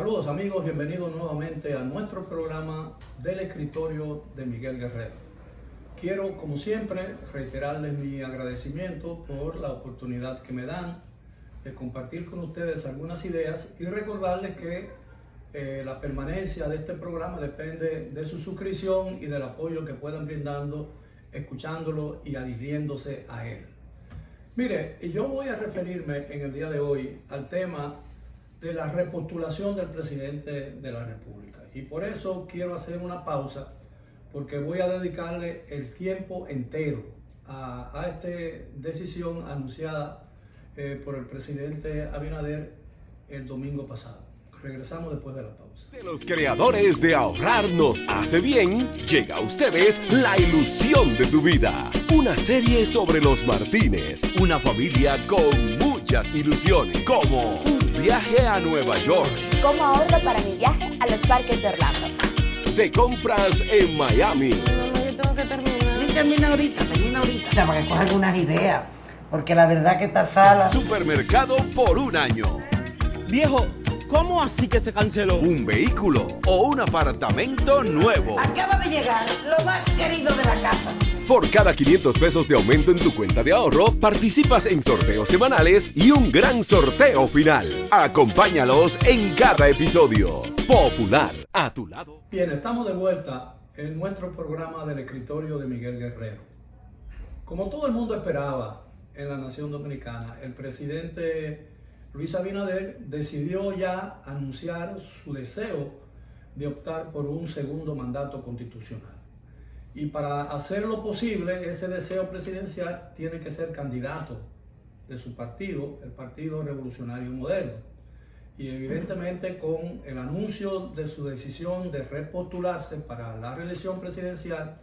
Saludos amigos, bienvenidos nuevamente a nuestro programa del escritorio de Miguel Guerrero. Quiero, como siempre, reiterarles mi agradecimiento por la oportunidad que me dan de compartir con ustedes algunas ideas y recordarles que la permanencia de este programa depende de su suscripción y del apoyo que puedan brindando, escuchándolo y adhiriéndose a él. Mire, yo voy a referirme en el día de hoy al tema de la repostulación del presidente de la República. Y por eso quiero hacer una pausa, porque voy a dedicarle el tiempo entero a esta decisión anunciada por el presidente Abinader el domingo pasado. Regresamos después de la pausa. De los creadores de Ahorrar nos hace bien, llega a ustedes La Ilusión de tu Vida. Una serie sobre los Martínez, una familia con muchas ilusiones, como un viaje a Nueva York. ¿Cómo ahorro para mi viaje a los parques de Orlando? De compras en Miami. No, yo tengo que terminar. Sí, termina ahorita. Para que coja algunas ideas, porque la verdad que esta sala... Supermercado por un año. Viejo, ¿cómo así que se canceló? Un vehículo o un apartamento nuevo. Acaba de llegar lo más querido de la casa. Por cada 500 pesos de aumento en tu cuenta de ahorro, participas en sorteos semanales y un gran sorteo final. Acompáñalos en cada episodio. Popular, a tu lado. Bien, estamos de vuelta en nuestro programa del escritorio de Miguel Guerrero. Como todo el mundo esperaba en la nación dominicana, el presidente Luis Abinader decidió ya anunciar su deseo de optar por un segundo mandato constitucional. Y para hacerlo posible, ese deseo presidencial tiene que ser candidato de su partido, el Partido Revolucionario Moderno. Y evidentemente con el anuncio de su decisión de repostularse para la reelección presidencial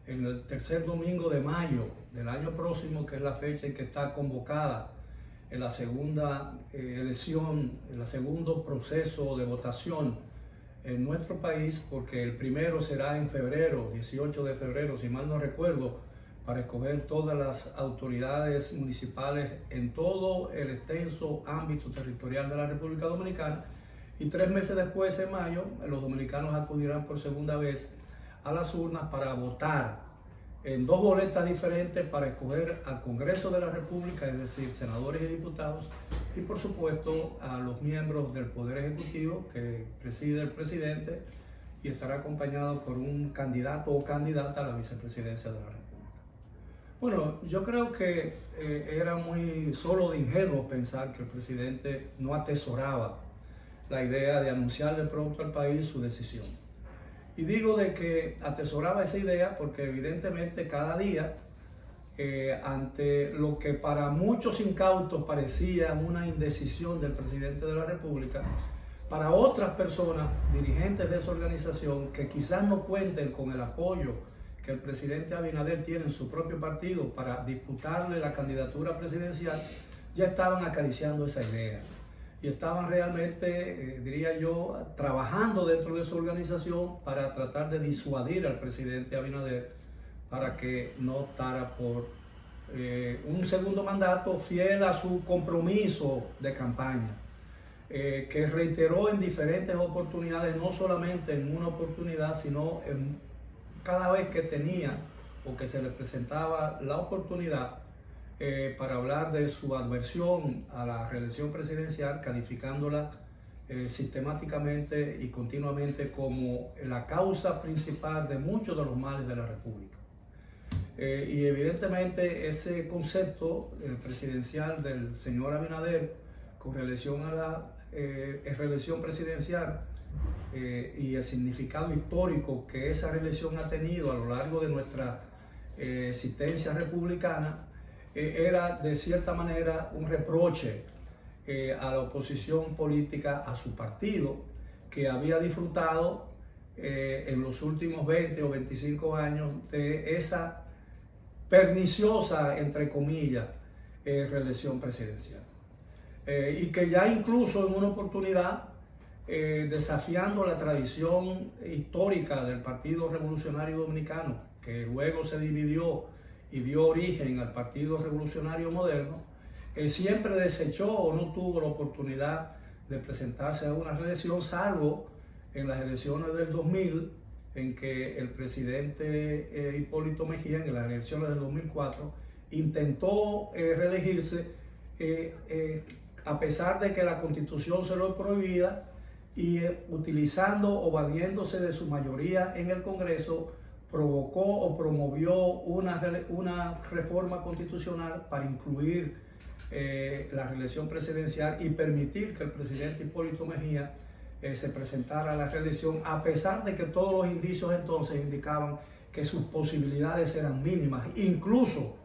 en el tercer domingo de mayo del año próximo, que es la fecha en que está convocada en la segunda elección, en el segundo proceso de votación en nuestro país, porque el primero será en febrero, 18 de febrero, si mal no recuerdo, para escoger todas las autoridades municipales en todo el extenso ámbito territorial de la República Dominicana. Y 3 meses después, en mayo, los dominicanos acudirán por segunda vez a las urnas para votar en 2 boletas diferentes para escoger al Congreso de la República, es decir, senadores y diputados, y por supuesto a los miembros del Poder Ejecutivo que preside el presidente y estará acompañado por un candidato o candidata a la vicepresidencia de la República. Bueno, yo creo que era muy solo de ingenuo pensar que el presidente no atesoraba la idea de anunciar de pronto al país su decisión. Y digo de que atesoraba esa idea porque evidentemente cada día, ante lo que para muchos incautos parecía una indecisión del presidente de la República, para otras personas, dirigentes de esa organización, que quizás no cuenten con el apoyo que el presidente Abinader tiene en su propio partido para disputarle la candidatura presidencial, ya estaban acariciando esa idea. Y estaban realmente, diría yo, trabajando dentro de su organización para tratar de disuadir al presidente Abinader para que no optara por un segundo mandato fiel a su compromiso de campaña, que reiteró en diferentes oportunidades, no solamente en una oportunidad, sino en cada vez que tenía o que se le presentaba la oportunidad para hablar de su adversión a la reelección presidencial, calificándola sistemáticamente y continuamente como la causa principal de muchos de los males de la República. Y evidentemente ese concepto presidencial del señor Abinader con relación a la reelección presidencial y el significado histórico que esa reelección ha tenido a lo largo de nuestra existencia republicana, era de cierta manera un reproche a la oposición política, a su partido, que había disfrutado en los últimos 20 o 25 años de esa perniciosa, entre comillas, reelección presidencial. Y que ya incluso en una oportunidad, desafiando la tradición histórica del Partido Revolucionario Dominicano, que luego se dividió y dio origen al Partido Revolucionario Moderno, siempre desechó o no tuvo la oportunidad de presentarse a una reelección, salvo en las elecciones del 2000, en que el presidente Hipólito Mejía, en las elecciones del 2004, intentó reelegirse a pesar de que la Constitución se lo prohibía, y utilizando o valiéndose de su mayoría en el Congreso, provocó o promovió una reforma constitucional para incluir la reelección presidencial y permitir que el presidente Hipólito Mejía se presentara a la reelección, a pesar de que todos los indicios entonces indicaban que sus posibilidades eran mínimas, incluso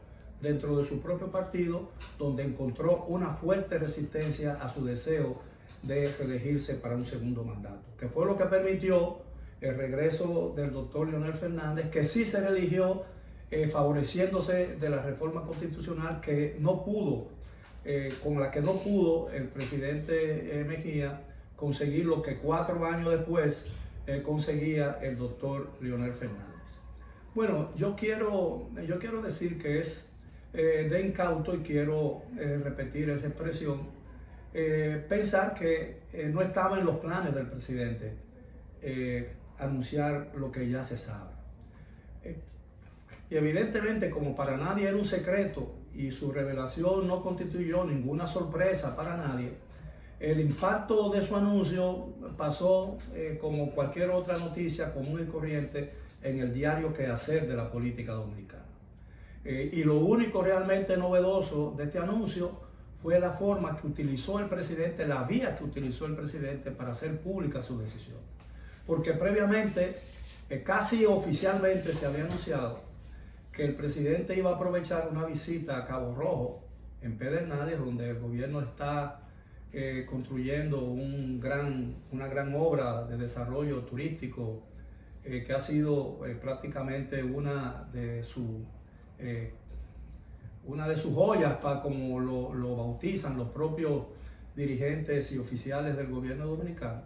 dentro de su propio partido, donde encontró una fuerte resistencia a su deseo de reelegirse para un segundo mandato, que fue lo que permitió el regreso del doctor Leonel Fernández, que sí se reeligió favoreciéndose de la reforma constitucional que no pudo, con la que no pudo el presidente Mejía conseguir lo que 4 años después conseguía el doctor Leonel Fernández. Bueno, yo quiero decir que es de incauto, y quiero repetir esa expresión, pensar que no estaba en los planes del presidente anunciar lo que ya se sabe. Y evidentemente, como para nadie era un secreto y su revelación no constituyó ninguna sorpresa para nadie, el impacto de su anuncio pasó como cualquier otra noticia común y corriente en el diario quehacer de la política dominicana. Y lo único realmente novedoso de este anuncio fue la forma que utilizó el presidente, la vía que utilizó el presidente para hacer pública su decisión. Porque previamente, casi oficialmente se había anunciado que el presidente iba a aprovechar una visita a Cabo Rojo, en Pedernales, donde el gobierno está construyendo una gran obra de desarrollo turístico que ha sido prácticamente una de sus joyas, como lo bautizan los propios dirigentes y oficiales del gobierno dominicano.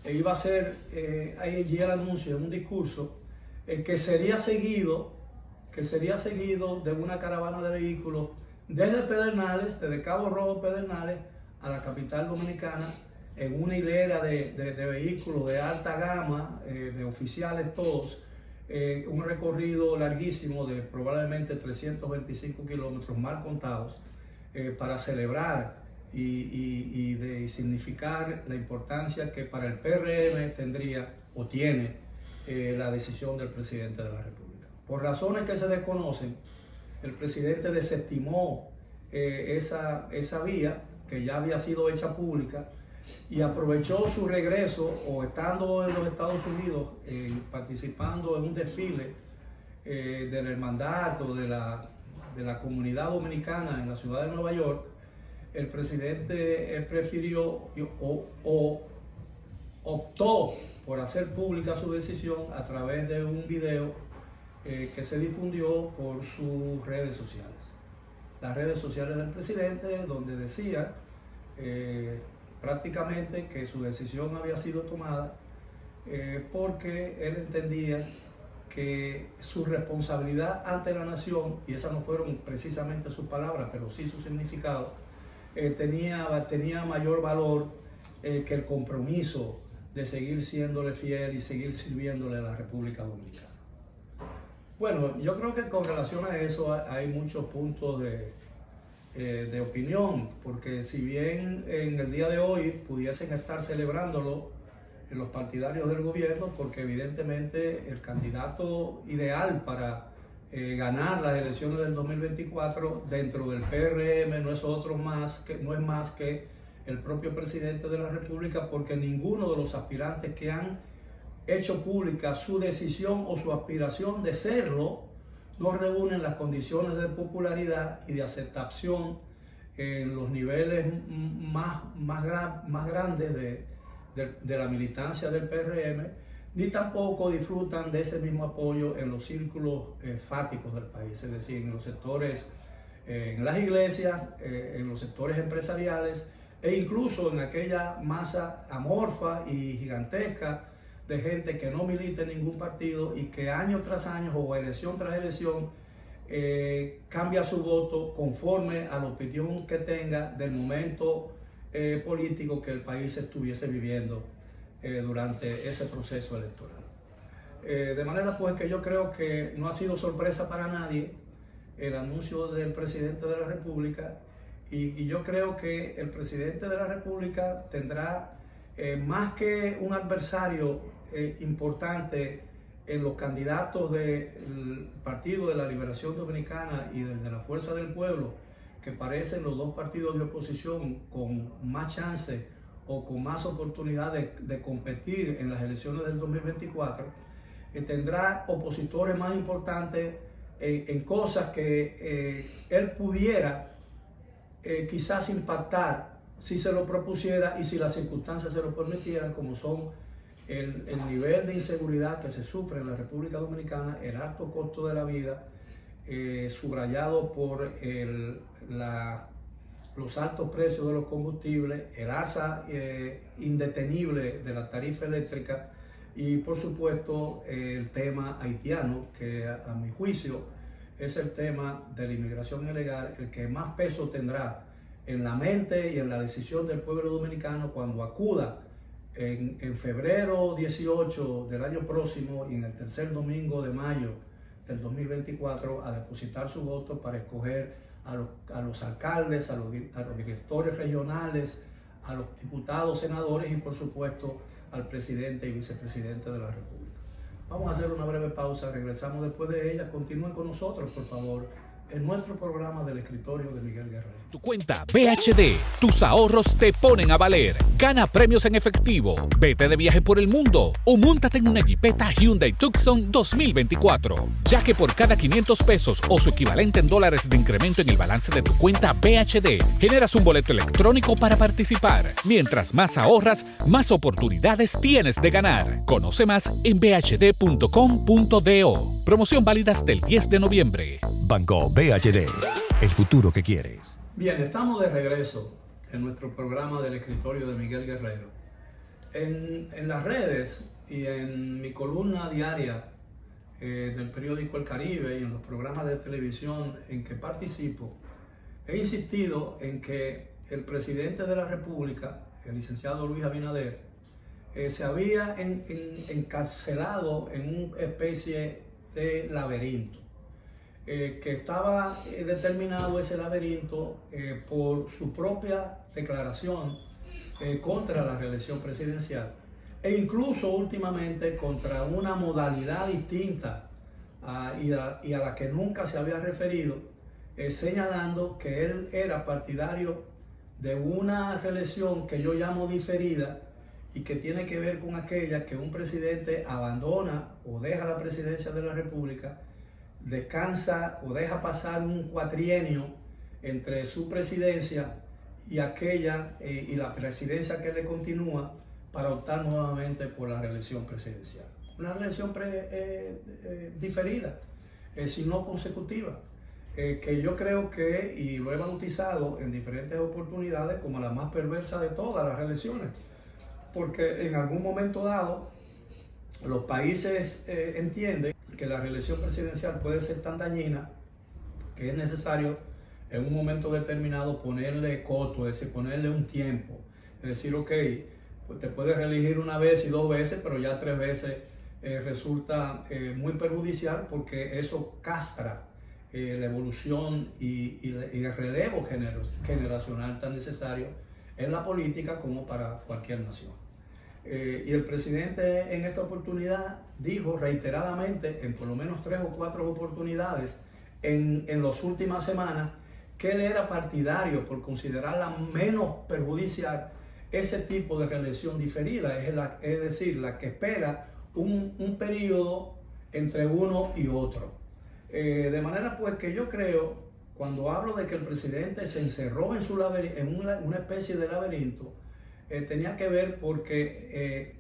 Iba a hacer allí el anuncio en un discurso que sería seguido de una caravana de vehículos desde Pedernales, desde Cabo Rojo, Pedernales, a la capital dominicana, en una hilera de vehículos de alta gama, de oficiales todos, un recorrido larguísimo de probablemente 325 kilómetros mal contados, para celebrar y de significar la importancia que para el PRM tendría o tiene la decisión del presidente de la República. Por razones que se desconocen, el presidente desestimó esa vía que ya había sido hecha pública, y aprovechó su regreso, o estando en los Estados Unidos participando en un desfile de la hermandad o de la comunidad dominicana en la ciudad de Nueva York. El presidente prefirió o optó por hacer pública su decisión a través de un video que se difundió por sus redes sociales. Las redes sociales del presidente, donde decía prácticamente que su decisión había sido tomada porque él entendía que su responsabilidad ante la nación, y esas no fueron precisamente sus palabras, pero sí su significado, tenía mayor valor que el compromiso de seguir siéndole fiel y seguir sirviéndole a la República Dominicana. Bueno, yo creo que con relación a eso hay muchos puntos de opinión, porque si bien en el día de hoy pudiesen estar celebrándolo los partidarios del gobierno, porque evidentemente el candidato ideal para ganar las elecciones del 2024 dentro del PRM no es más que el propio presidente de la República, porque ninguno de los aspirantes que han hecho pública su decisión o su aspiración de serlo no reúnen las condiciones de popularidad y de aceptación en los niveles más grandes de la militancia del PRM, ni tampoco disfrutan de ese mismo apoyo en los círculos fáticos del país, es decir, en los sectores, en las iglesias, en los sectores empresariales, e incluso en aquella masa amorfa y gigantesca de gente que no milita en ningún partido y que año tras año o elección tras elección cambia su voto conforme a la opinión que tenga del momento político que el país estuviese viviendo durante ese proceso electoral. De manera pues que yo creo que no ha sido sorpresa para nadie el anuncio del presidente de la República, y yo creo que el presidente de la República tendrá más que un adversario importante en los candidatos del Partido de la Liberación Dominicana y del de la Fuerza del Pueblo, que parecen los dos partidos de oposición con más chance o con más oportunidades de competir en las elecciones del 2024, tendrá opositores más importantes en cosas que él pudiera quizás impactar si se lo propusiera y si las circunstancias se lo permitieran, como son el nivel de inseguridad que se sufre en la República Dominicana, el alto costo de la vida, subrayado por los altos precios de los combustibles, el alza indetenible de la tarifa eléctrica y por supuesto el tema haitiano, que a mi juicio es el tema de la inmigración ilegal, el que más peso tendrá en la mente y en la decisión del pueblo dominicano cuando acuda en febrero 18 del año próximo y en el tercer domingo de mayo del 2024 a depositar su voto para escoger a los alcaldes, a los directores regionales, a los diputados, senadores y por supuesto al presidente y vicepresidente de la República. Vamos a hacer una breve pausa, regresamos después de ella. Continúen con nosotros, por favor, en nuestro programa del escritorio de Miguel Guerrero. Tu cuenta BHD, tus ahorros te ponen a valer. Gana premios en efectivo, vete de viaje por el mundo o móntate en una Jeepeta Hyundai Tucson 2024. Ya que por cada 500 pesos o su equivalente en dólares de incremento en el balance de tu cuenta BHD, generas un boleto electrónico para participar. Mientras más ahorras, más oportunidades tienes de ganar. Conoce más en bhd.com.do. Promoción válida hasta el 10 de noviembre. Banco BHD, el futuro que quieres. Bien, estamos de regreso en nuestro programa del escritorio de Miguel Guerrero. En las redes y en mi columna diaria del periódico El Caribe y en los programas de televisión en que participo, he insistido en que el presidente de la República, el licenciado Luis Abinader, se había encarcelado en una especie de laberinto. Que estaba determinado ese laberinto por su propia declaración contra la reelección presidencial e incluso últimamente contra una modalidad distinta y a la que nunca se había referido, señalando que él era partidario de una reelección que yo llamo diferida y que tiene que ver con aquella que un presidente abandona o deja la presidencia de la República, descansa o deja pasar un cuatrienio entre su presidencia y aquella y la presidencia que le continúa para optar nuevamente por la reelección presidencial. Una reelección diferida, si no consecutiva, que yo creo que, y lo he bautizado en diferentes oportunidades como la más perversa de todas las reelecciones, porque en algún momento dado los países entienden que la reelección presidencial puede ser tan dañina que es necesario en un momento determinado ponerle coto, es decir, ponerle un tiempo. Es decir, ok, pues te puedes reelegir una vez y dos veces, pero ya tres veces resulta muy perjudicial porque eso castra la evolución y el relevo generacional tan necesario en la política como para cualquier nación. Y el presidente en esta oportunidad dijo reiteradamente, en por lo menos 3 o 4 oportunidades en las últimas semanas, que él era partidario por considerarla menos perjudicial ese tipo de reelección diferida, es decir, la que espera un periodo entre uno y otro. De manera pues que yo creo, cuando hablo de que el presidente se encerró en una especie de laberinto, tenía que ver porque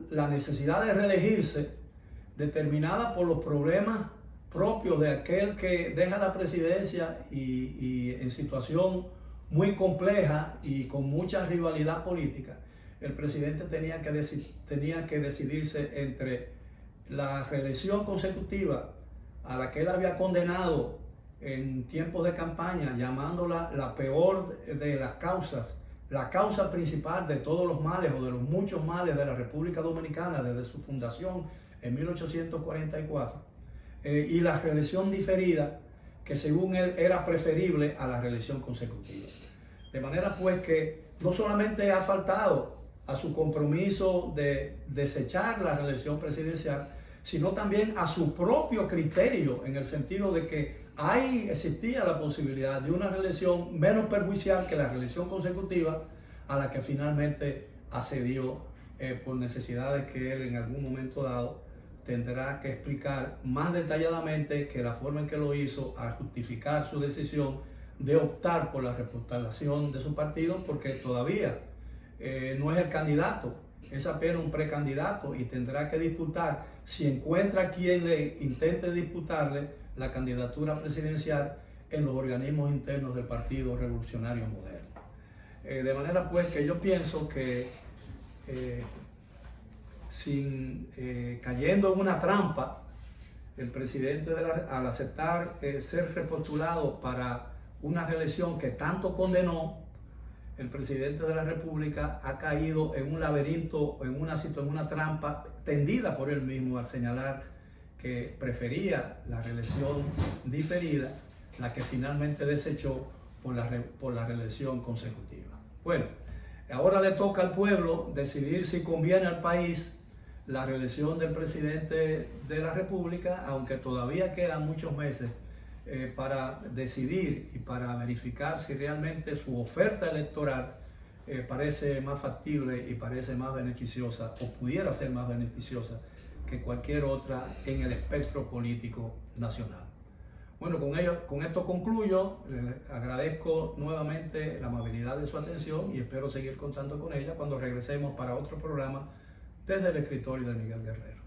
la necesidad de reelegirse, determinada por los problemas propios de aquel que deja la presidencia y en situación muy compleja y con mucha rivalidad política, el presidente tenía que decidirse entre la reelección consecutiva a la que él había condenado en tiempos de campaña, llamándola la peor de las causas la causa principal de todos los males o de los muchos males de la República Dominicana desde su fundación en 1844, y la reelección diferida, que según él era preferible a la reelección consecutiva. De manera pues que no solamente ha faltado a su compromiso de desechar la reelección presidencial, sino también a su propio criterio, en el sentido de que existía la posibilidad de una reelección menos perjudicial que la reelección consecutiva, a la que finalmente accedió por necesidades que él en algún momento dado tendrá que explicar más detalladamente que la forma en que lo hizo al justificar su decisión de optar por la repostulación de su partido, porque todavía no es el candidato, es apenas un precandidato y tendrá que disputar, si encuentra quien le intente disputarle la candidatura presidencial, en los organismos internos del Partido Revolucionario Moderno. De manera pues que yo pienso que cayendo en una trampa, el presidente al aceptar ser repostulado para una reelección que tanto condenó, el presidente de la República ha caído en un laberinto, en una trampa tendida por él mismo al señalar que prefería la reelección diferida, la que finalmente desechó por la reelección consecutiva. Bueno, ahora le toca al pueblo decidir si conviene al país la reelección del presidente de la República, aunque todavía quedan muchos meses para decidir y para verificar si realmente su oferta electoral parece más factible y parece más beneficiosa, o pudiera ser más beneficiosa que cualquier otra en el espectro político nacional. Bueno, con esto concluyo. Les agradezco nuevamente la amabilidad de su atención y espero seguir contando con ella cuando regresemos para otro programa desde el escritorio de Miguel Guerrero.